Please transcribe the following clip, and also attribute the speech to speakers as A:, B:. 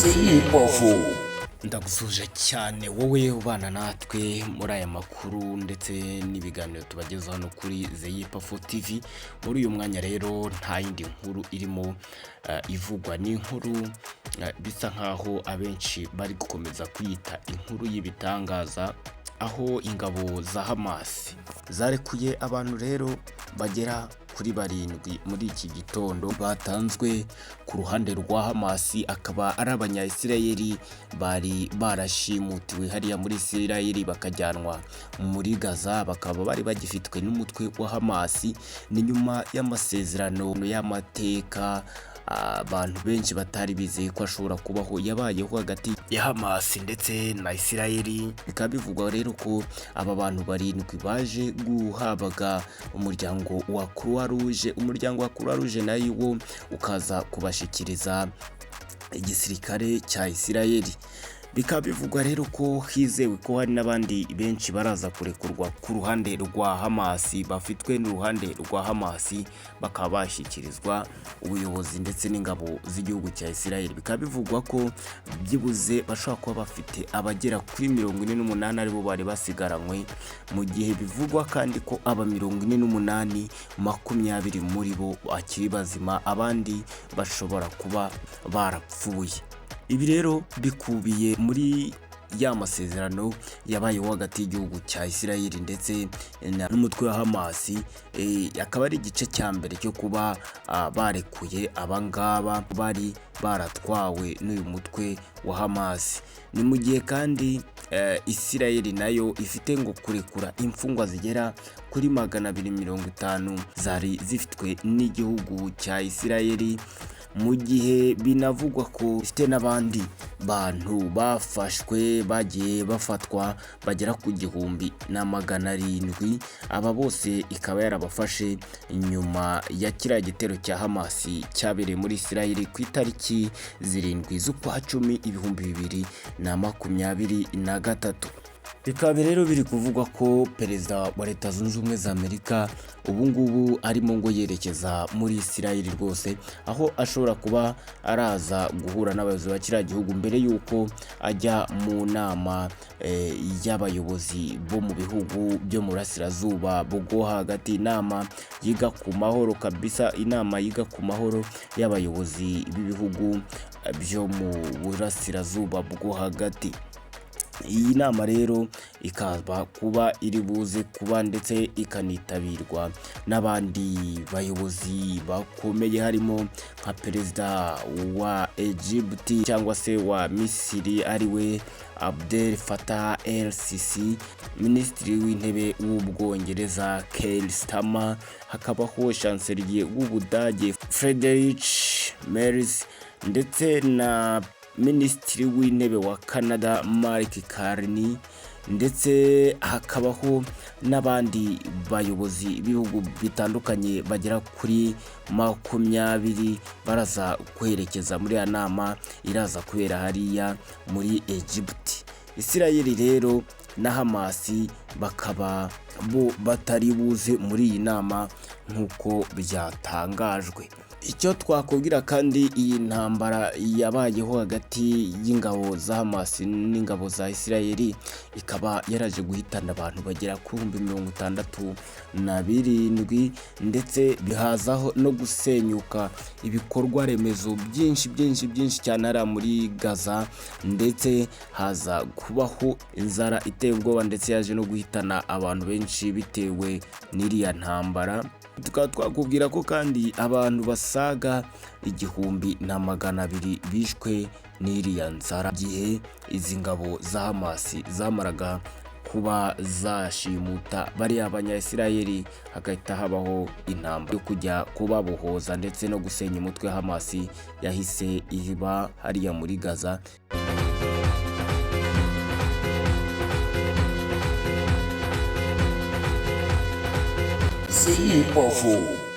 A: Ibyo ndagusuje cyane wowe ubana natwe muri aya makuru ndetse n'ibiganiro tubagezaho hano kuri Ibyo TV. Muri uyu mwanya rero nta yindi nkuru irimo ivugwa, ni inkuru bisa nkaho abenshi bari gukomeza kwita inkuru y'ibitangaza, aho ingabo za Hamas zarekuye abantu rero bagera kuri 7 muri iki gitondo batanzwe ku ruhande rwa Hamas, akaba ari abanya-Isirayeli bari barashimutiwe hariya muri Isirayeli bakajyanwa muri Gaza, bakaba bari bagifitwe n'umutwe wa Hamas. Ni nyuma y'amasezerano y'amateka abantu benshi batari bizeye ko ashobora kubaho yabayeho hagati ya Hamas ndetse na Isirayeli. Bikaba bivugwa rero ko aba bantu 7 baje guhabwa umuryango wa Croix Rouge nayo ukaza kubashikiriza igisirikare cya Isirayeli. Bikaba bivugwa rero ko hizewe ko hari n'abandi benshi baraza kurekurwa ku ruhande rwa Hamas, bafitwe n'uruhande rwa Hamas bakaba bashyikirizwa ubuyobozi ndetse n'ingabo z'igihugu cya Isirayeli. Bikaba bivugwa ko byibuze bashobora kuba bafite abagera kuri 48 aribo bari basigaranywe, mu gihe bivugwa kandi ko aba 48 20 muri bo akiri bazima, abandi bashobora kuba barapfuye. Ibi rero bikubiye muri ya masezerano yabayeho hagati y'igihugu cya Isirayeli ndetse n'umutwe wa Hamas. Akaba ari igice cya mbere cyo kuba barekuye abangaba bari baratwawe n'uyu mutwe wa Hamas. Ni mu gihe kandi Isirayeli nayo ifite ngo kurekura imfungwa zigera kuri 250 zari zifitwe n'igihugu cya Isirayeli, mu gihe binavugwa ko ifite n'abandi bantu bafashwe bagiye bafatwa bagera ku 1,700. Aba bose ikaba yarabafashe nyuma ya kiriya gitero cya Hamas cyabereye muri Isirayeli ku itariki 7 z'ukwa 10 2023. Bikaba rero biri kuvugwa ko perezida wa Leta Zunze Ubumwe za Amerika ubu ngubu arimo ngo yerekeza muri Isirayeli rwose, aho ashobora kuba araza guhura n'abayobozi ba kiriya gihugu mbere y'uko ajya mu nama y'abayobozi bo mu bihugu byo mu burasirazuba bwo hagati. Inama yiga ku mahoro kabisa, inama yiga ku mahoro y'abayobozi b'ibihugu byo mu burasirazuba bwo hagati. Iyi nama rero ikaba kuba iri buze kuba ndetse ikanitabirwa n'abandi bayobozi bakomeye, harimo nka perezida wa Egypt cyangwa se wa Misiri ariwe Abdel Fattah el-Sisi, minisitiri w'intebe w'Ubwongereza Keir Starmer, hakabaho chancelier w'Ubudage Friedrich Merz ndetse na minisitiri w'intebe wa Canada Mark Carney, ndetse hakabaho n'abandi bayobozi b'ibihugu bitandukanye bagera kuri 20 baraza kwerekeza muri ya nama iraza kubera hariya muri Egypt. Isirayeli rero na Hamas bakaba bo batari buze muri iyi nama nk'uko byatangajwe. Icyo twakubwira kandi, iyi ntambara yabayeho hagati y'ingabo za Hamas n'ingabo za Isirayeli ikaba yaraje guhitana abantu bagera ku 67, ndetse bihazaho no gusenyuka ibikorwa remezo byinshi cyane ari muri Gaza, ndetse haza kubaho inzara iteye ubwoba ndetse yaje no guhitana abantu benshi bitewe n'iriya ntambara. Tukaba twakubwira ko kandi abantu basaga 1,200 bishwe n'iriya nzara, gihe izi ngabo za Hamas zamaraga kuba zashimuta bari abanya-Isirayeli, hagahita habaho intambara yo kujya kubabohoza ndetse no gusenya umutwe wa Hamas yahise iba hariya muri Gaza.
B: Ibyo.